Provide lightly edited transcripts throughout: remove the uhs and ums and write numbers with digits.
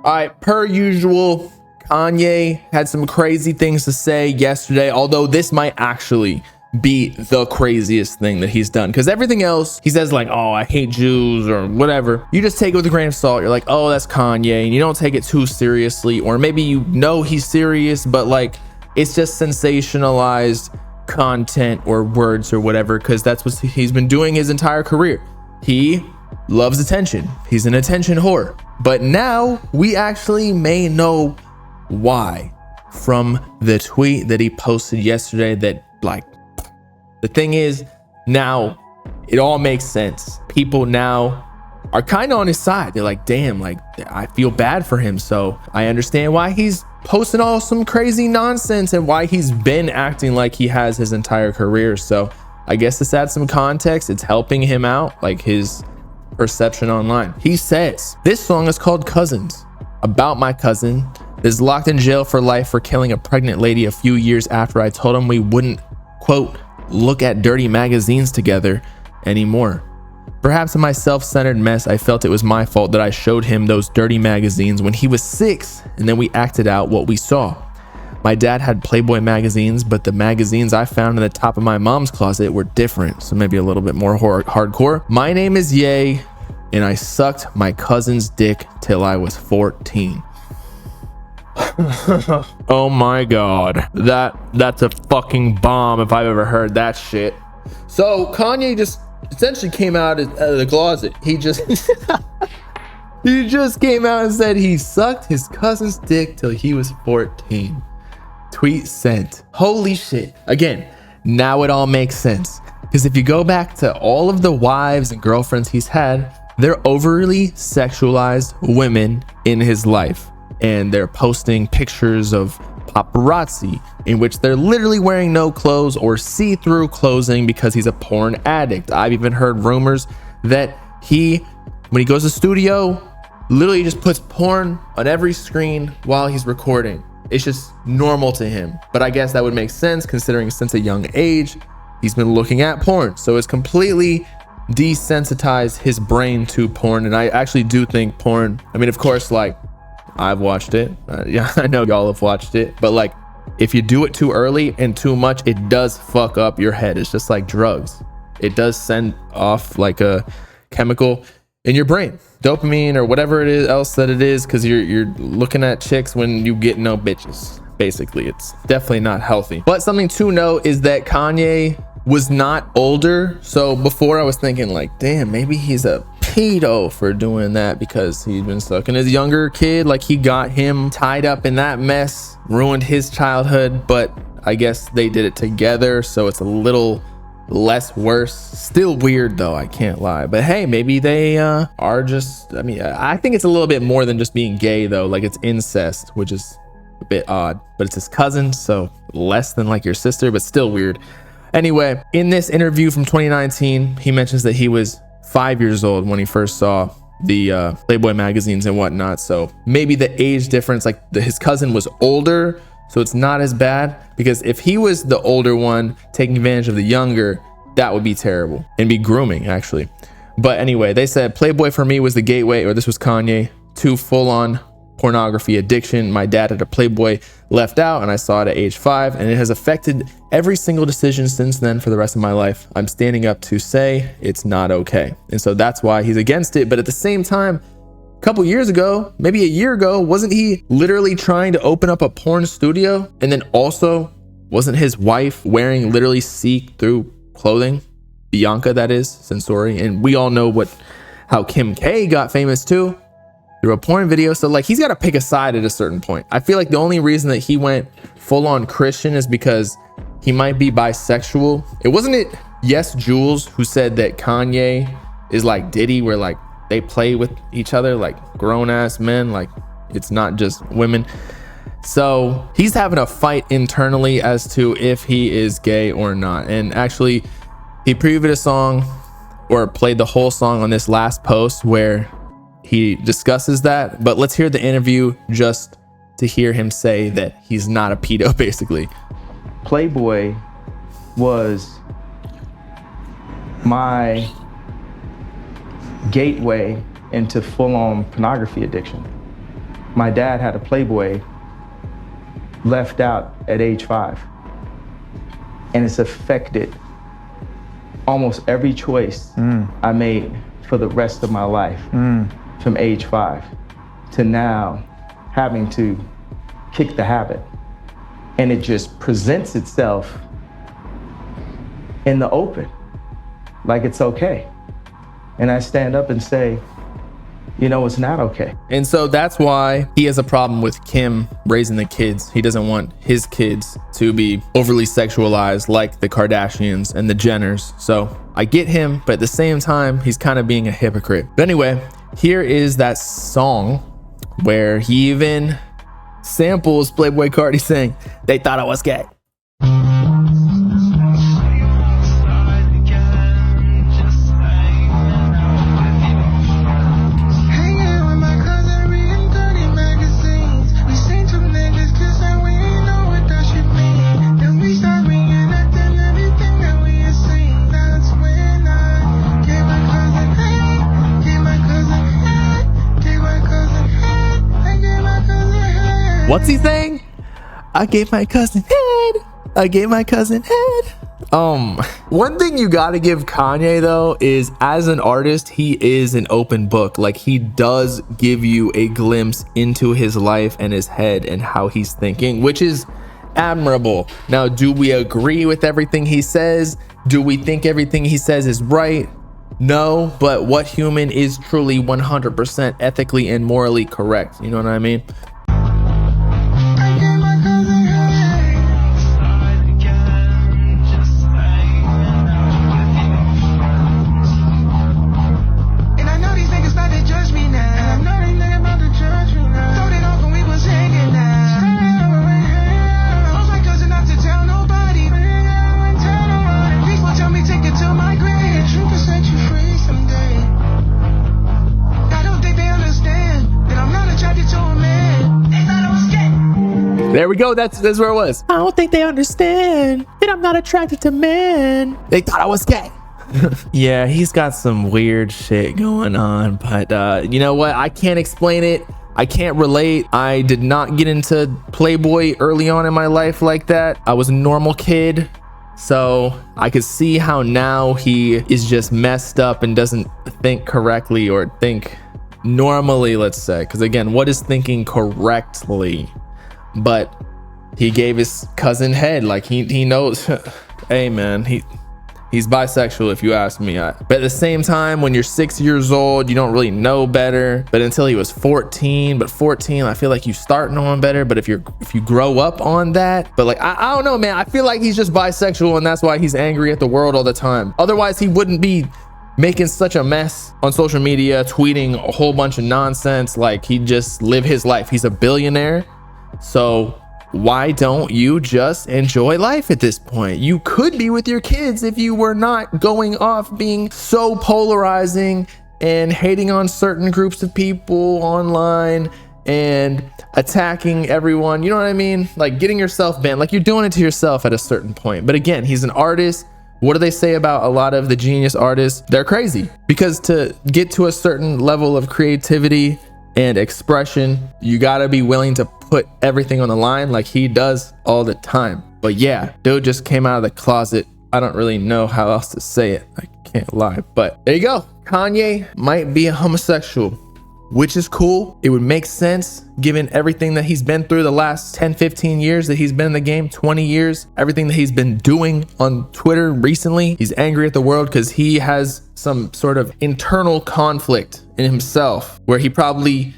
All right, per usual, Kanye had some crazy things to say yesterday, although this might actually be the craziest thing that he's done, because everything else he says, like, oh, I hate Jews or whatever, you just take it with a grain of salt. You're like, oh, that's Kanye, and you don't take it too seriously, or maybe you know he's serious, but like it's just sensationalized content or words or whatever, because that's what he's been doing his entire career. He loves attention. He's an attention whore. But now we actually may know why from the tweet that he posted yesterday. That, like, the thing is, now it all makes sense. People now are kind of on his side. They're like, damn, like, I feel bad for him. So I understand why he's posting all some crazy nonsense and why he's been acting like he has his entire career. So I guess this adds some context. It's helping him out, like his perception online. He says, this song is called Cousins, about my cousin that is locked in jail for life for killing a pregnant lady a few years after I told him we wouldn't, quote, look at dirty magazines together anymore. Perhaps in my self-centered mess, I felt it was my fault that I showed him those dirty magazines when he was 6, and then we acted out what we saw. My dad had Playboy magazines, but the magazines I found in the top of my mom's closet were different, so maybe a little bit more hardcore. My name is Ye, and I sucked my cousin's dick till I was 14. Oh my god, that's a fucking bomb if I've ever heard that shit. So Kanye just essentially came out of the closet. He just he just came out and said he sucked his cousin's dick till he was 14. Tweet sent. Holy shit. Again, now it all makes sense, because if you go back to all of the wives and girlfriends he's had, they're overly sexualized women in his life, and they're posting pictures of paparazzi in which they're literally wearing no clothes or see-through clothing because he's a porn addict. I've even heard rumors that when he goes to the studio, literally just puts porn on every screen while he's recording. It's just normal to him. But I guess that would make sense, considering since a young age he's been looking at porn, so it's completely desensitized his brain to porn. And I actually do think porn, I mean, of course, like, I've watched it. Yeah, I know y'all have watched it, but like, if you do it too early and too much, it does fuck up your head. It's just like drugs. It does send off like a chemical in your brain, dopamine or whatever it is else that it is, because you're looking at chicks when you get no bitches. Basically, it's definitely not healthy. But something to note is that Kanye was not older. So before I was thinking like, damn, maybe he's a pedo for doing that because he's been sucking his younger kid. Like, he got him tied up in that mess, ruined his childhood. But I guess they did it together, so it's a little less worse. Still weird though, I can't lie. But hey, maybe they are just, I mean, I think it's a little bit more than just being gay though. Like, it's incest, which is a bit odd, but it's his cousin, so less than like your sister, but still weird. Anyway, in this interview from 2019, he mentions that he was 5 years old when he first saw the Playboy magazines and whatnot. So maybe the age difference, like his cousin was older, so it's not as bad, because if he was the older one taking advantage of the younger, that would be terrible and be grooming, actually. But anyway, they said Playboy for me was the gateway, or this was Kanye, to full-on pornography addiction. My dad had a Playboy left out and I saw it at age 5, and it has affected every single decision since then for the rest of my life. I'm standing up to say it's not okay. And so that's why he's against it. But at the same time, a couple years ago, maybe a year ago, wasn't he literally trying to open up a porn studio? And then also, wasn't his wife wearing literally see-through clothing? Bianca, that is, Sensori. And we all know how Kim K got famous too, through a porn video. So like, he's got to pick a side at a certain point. I feel like the only reason that he went full-on Christian is because he might be bisexual. Wasn't it Yes Jules who said that Kanye is like Diddy, where like they play with each other like grown-ass men, like it's not just women? So he's having a fight internally as to if he is gay or not. And actually, he previewed a song, or played the whole song on this last post where he discusses that. But let's hear the interview just to hear him say that he's not a pedo, basically. Playboy was my gateway into full-on pornography addiction. my dad had a Playboy left out at age 5. And it's affected almost every choice I made for the rest of my life from age 5 to now having to kick the habit. And it just presents itself in the open, like it's okay. And I stand up and say, you know, it's not okay. And so that's why he has a problem with Kim raising the kids. He doesn't want his kids to be overly sexualized like the Kardashians and the Jenners. So I get him, but at the same time, he's kind of being a hypocrite. But anyway, here is that song where he even samples Playboy Cardi saying, "They thought I was gay." What's he saying? I gave my cousin head. I gave my cousin head. One thing you gotta give Kanye though is, as an artist, he is an open book. Like, he does give you a glimpse into his life and his head and how he's thinking, which is admirable. Now, do we agree with everything he says? Do we think everything he says is right? No, but what human is truly 100% ethically and morally correct? You know what I mean? There we go. That's where it was. I don't think they understand that I'm not attracted to men. They thought I was gay. Yeah, he's got some weird shit going on, but you know what? I can't explain it. I can't relate. I did not get into Playboy early on in my life like that. I was a normal kid. So I could see how now he is just messed up and doesn't think correctly or think normally, let's say. Because again, what is thinking correctly? But he gave his cousin head. Like, he knows. Hey man, he's bisexual if you ask me. But at the same time, when you're 6 years old, you don't really know better. But until he was 14, but 14, I feel like you start knowing better. But if you grow up on that, but like, I don't know, man. I feel like he's just bisexual, and that's why he's angry at the world all the time. Otherwise, he wouldn't be making such a mess on social media, tweeting a whole bunch of nonsense. Like, he just live his life. He's a billionaire. So why don't you just enjoy life at this point? You could be with your kids if you were not going off being so polarizing and hating on certain groups of people online and attacking everyone. You know what I mean? Like, getting yourself banned. Like, you're doing it to yourself at a certain point. But again, he's an artist. What do they say about a lot of the genius artists? They're crazy, because to get to a certain level of creativity and expression, you gotta be willing to put everything on the line, like he does all the time. But yeah, dude just came out of the closet. I don't really know how else to say it. I can't lie. But there you go. Kanye might be a homosexual, which is cool. It would make sense given everything that he's been through the last 10, 15 years that he's been in the game, 20 years, everything that he's been doing on Twitter recently. He's angry at the world because he has some sort of internal conflict in himself where he probably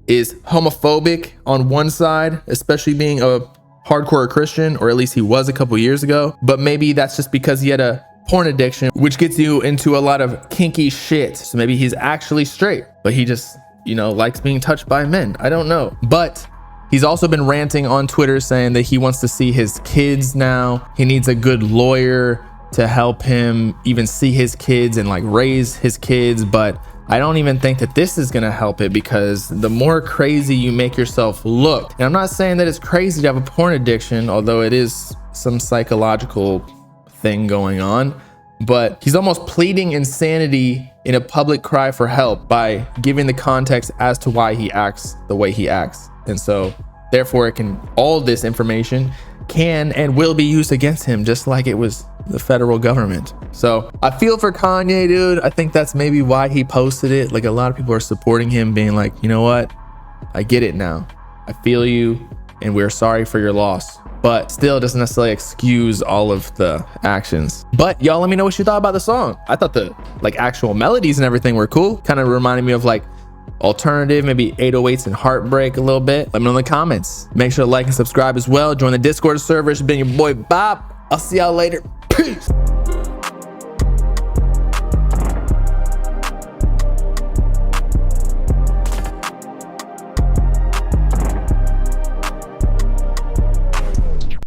is homophobic on one side, especially being a hardcore Christian, or at least he was a couple years ago. But maybe that's just because he had a porn addiction, which gets you into a lot of kinky shit. So maybe he's actually straight, but he just, you know, likes being touched by men. I don't know. But he's also been ranting on Twitter saying that he wants to see his kids now. He needs a good lawyer to help him even see his kids and like raise his kids. But I don't even think that this is gonna help it, because the more crazy you make yourself look, and I'm not saying that it's crazy to have a porn addiction, although it is some psychological thing going on, but he's almost pleading insanity in a public cry for help by giving the context as to why he acts the way he acts. And so therefore all this information can and will be used against him, just like it was the federal government. So I feel for Kanye, dude. I think that's maybe why he posted it. Like, a lot of people are supporting him, being like, you know what? I get it now. I feel you, and we're sorry for your loss. But still doesn't necessarily excuse all of the actions. But y'all let me know what you thought about the song. I thought the like actual melodies and everything were cool. Kind of reminded me of like alternative, maybe 808s and Heartbreak a little bit. Let me know in the comments. Make sure to like and subscribe as well. Join the Discord server. It's been your boy Bob. I'll see y'all later. Peace.